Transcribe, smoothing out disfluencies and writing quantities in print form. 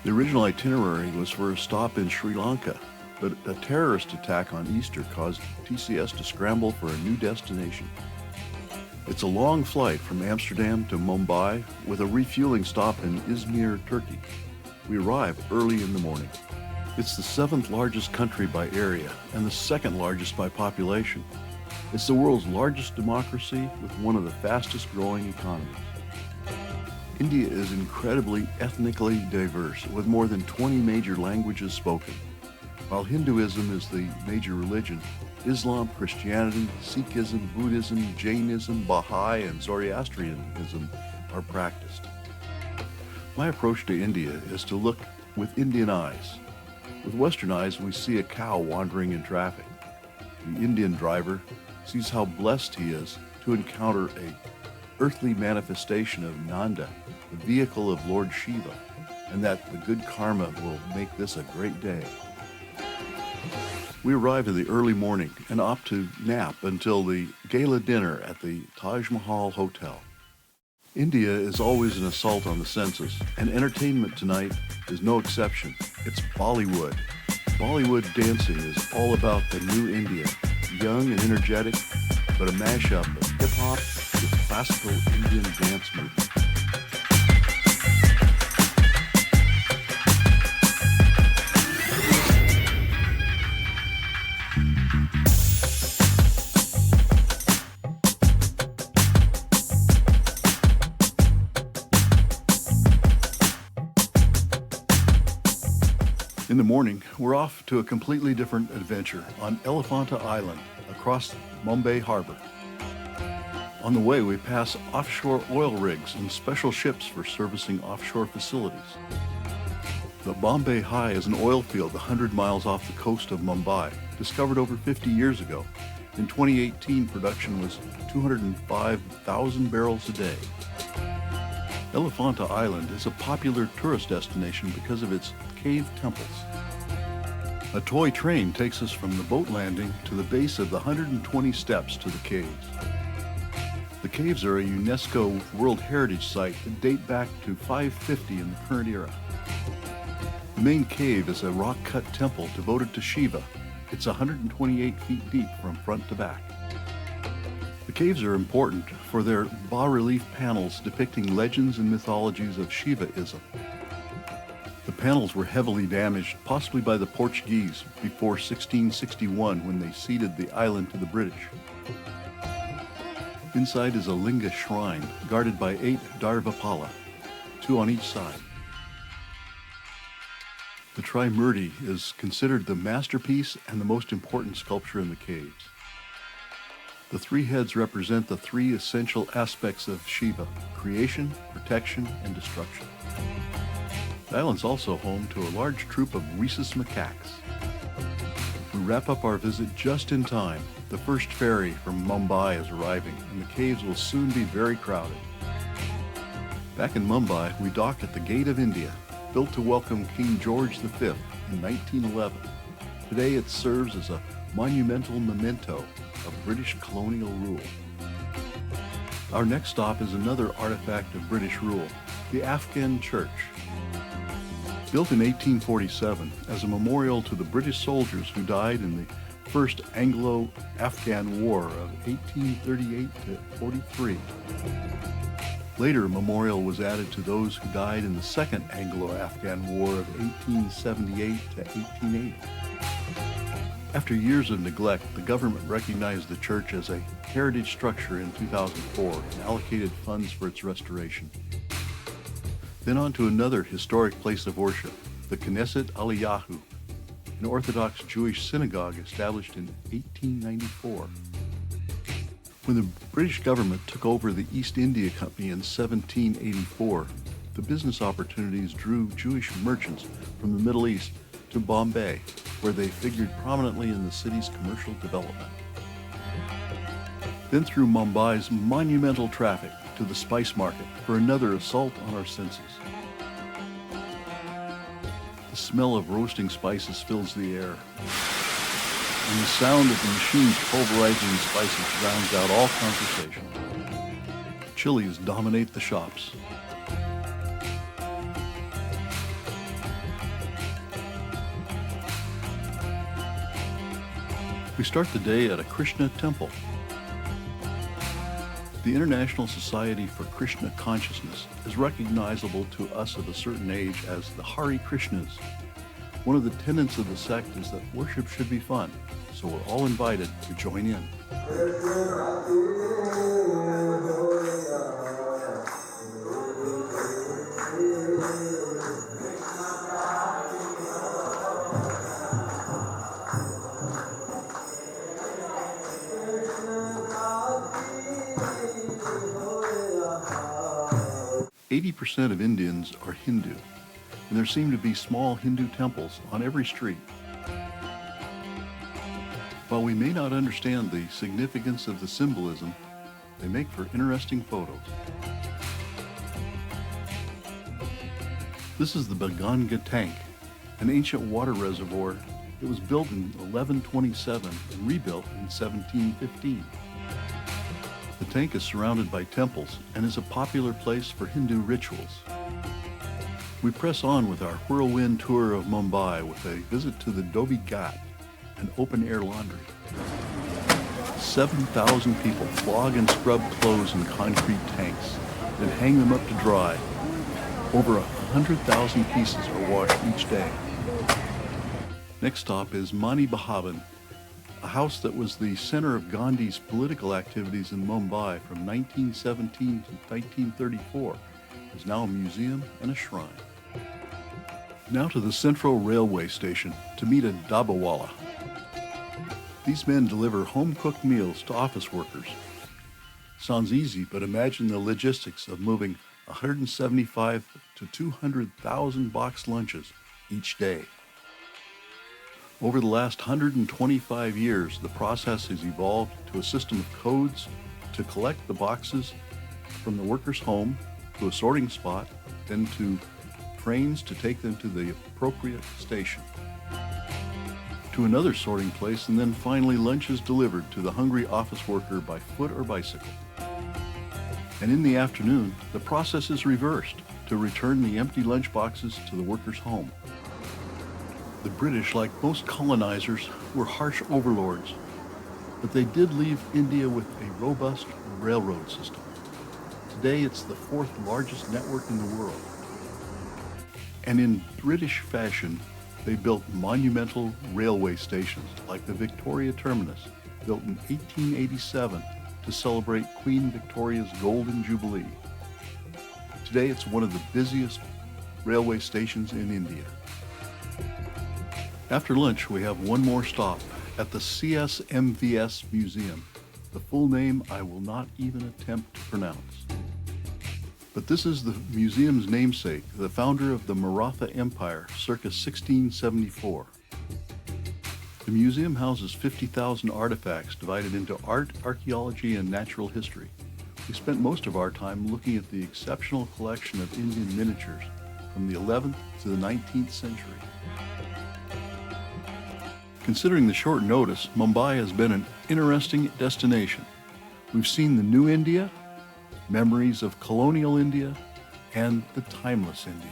The original itinerary was for a stop in Sri Lanka, but a terrorist attack on Easter caused TCS to scramble for a new destination. It's a long flight from Amsterdam to Mumbai with a refueling stop in Izmir, Turkey. We arrive early in the morning. It's the 7th largest country by area and the 2nd largest by population. It's the world's largest democracy with one of the fastest growing economies. India is incredibly ethnically diverse with more than 20 major languages spoken. While Hinduism is the major religion, Islam, Christianity, Sikhism, Buddhism, Jainism, Baha'i, and Zoroastrianism are practiced. My approach to India is to look with Indian eyes. With Western eyes, we see a cow wandering in traffic. The Indian driver sees how blessed he is to encounter a earthly manifestation of Nanda, the vehicle of Lord Shiva, and that the good karma will make this a great day. We arrive in the early morning and opt to nap until the gala dinner at the Taj Mahal Hotel. India is always an assault on the senses, and entertainment tonight is no exception. It's Bollywood. Bollywood dancing is all about the new India, young and energetic, but a mashup of hip-hop with classical Indian dance movement. In the morning, we're off to a completely different adventure on Elephanta Island across Mumbai Harbor. On the way, we pass offshore oil rigs and special ships for servicing offshore facilities. The Bombay High is an oil field 100 miles off the coast of Mumbai, discovered over 50 years ago. In 2018, production was 205,000 barrels a day. Elephanta Island is a popular tourist destination because of its cave temples. A toy train takes us from the boat landing to the base of the 120 steps to the caves. The caves are a UNESCO World Heritage Site that date back to 550 in the current era. The main cave is a rock-cut temple devoted to Shiva. It's 128 feet deep from front to back. The caves are important for their bas-relief panels depicting legends and mythologies of Shivaism. The panels were heavily damaged, possibly by the Portuguese, before 1661 when they ceded the island to the British. Inside is a linga shrine guarded by 8 Dabbawalas, 2 on each side. The Trimurti is considered the masterpiece and the most important sculpture in the caves. The 3 heads represent the 3 essential aspects of Shiva: creation, protection, and destruction. The island's also home to a large troop of rhesus macaques. We wrap up our visit just in time. The first ferry from Mumbai is arriving, and the caves will soon be very crowded. Back in Mumbai, we dock at the Gate of India, built to welcome King George V in 1911. Today it serves as a monumental memento of British colonial rule. Our next stop is another artifact of British rule, the Afghan Church. Built in 1847 as a memorial to the British soldiers who died in the First Anglo-Afghan War of 1838 to 43. Later, a memorial was added to those who died in the Second Anglo-Afghan War of 1878 to 1880. After years of neglect, the government recognized the church as a heritage structure in 2004 and allocated funds for its restoration. Then on to another historic place of worship, the Knesset Eliyahu, an Orthodox Jewish synagogue established in 1894. When the British government took over the East India Company in 1784, the business opportunities drew Jewish merchants from the Middle East to Bombay, where they figured prominently in the city's commercial development. Then through Mumbai's monumental traffic to the spice market for another assault on our senses. The smell of roasting spices fills the air, and the sound of the machines pulverizing the spices drowns out all conversation. Chilies dominate the shops. We start the day at a Krishna Temple. The International Society for Krishna Consciousness is recognizable to us of a certain age as the Hare Krishnas. One of the tenets of the sect is that worship should be fun, so we're all invited to join in. 80% of Indians are Hindu, and there seem to be small Hindu temples on every street. While we may not understand the significance of the symbolism, they make for interesting photos. This is the Ganga tank, an ancient water reservoir that was built in 1127 and rebuilt in 1715. The tank is surrounded by temples and is a popular place for Hindu rituals. We press on with our whirlwind tour of Mumbai with a visit to the Dhobi Ghat, an open-air laundry. 7,000 people flog and scrub clothes in concrete tanks, then hang them up to dry. Over 100,000 pieces are washed each day. Next stop is Mani Bhavan, a house that was the center of Gandhi's political activities in Mumbai from 1917 to 1934, is now a museum and a shrine. Now to the Central Railway Station to meet a Dabbawala. These men deliver home-cooked meals to office workers. Sounds easy, but imagine the logistics of moving 175 to 200,000 box lunches each day. Over the last 125 years, the process has evolved to a system of codes to collect the boxes from the worker's home to a sorting spot, then to trains to take them to the appropriate station, to another sorting place, and then finally lunch is delivered to the hungry office worker by foot or bicycle. And in the afternoon, the process is reversed to return the empty lunch boxes to the worker's home. The British, like most colonizers, were harsh overlords, but they did leave India with a robust railroad system. Today, it's the fourth largest network in the world. And in British fashion, they built monumental railway stations like the Victoria Terminus, built in 1887 to celebrate Queen Victoria's Golden Jubilee. Today, it's one of the busiest railway stations in India. After lunch, we have one more stop at the CSMVS Museum. The full name I will not even attempt to pronounce. But this is the museum's namesake, the founder of the Maratha Empire, circa 1674. The museum houses 50,000 artifacts divided into art, archaeology, and natural history. We spent most of our time looking at the exceptional collection of Indian miniatures from the 11th to the 19th century. Considering the short notice, Mumbai has been an interesting destination. We've seen the new India, memories of colonial India, and the timeless India.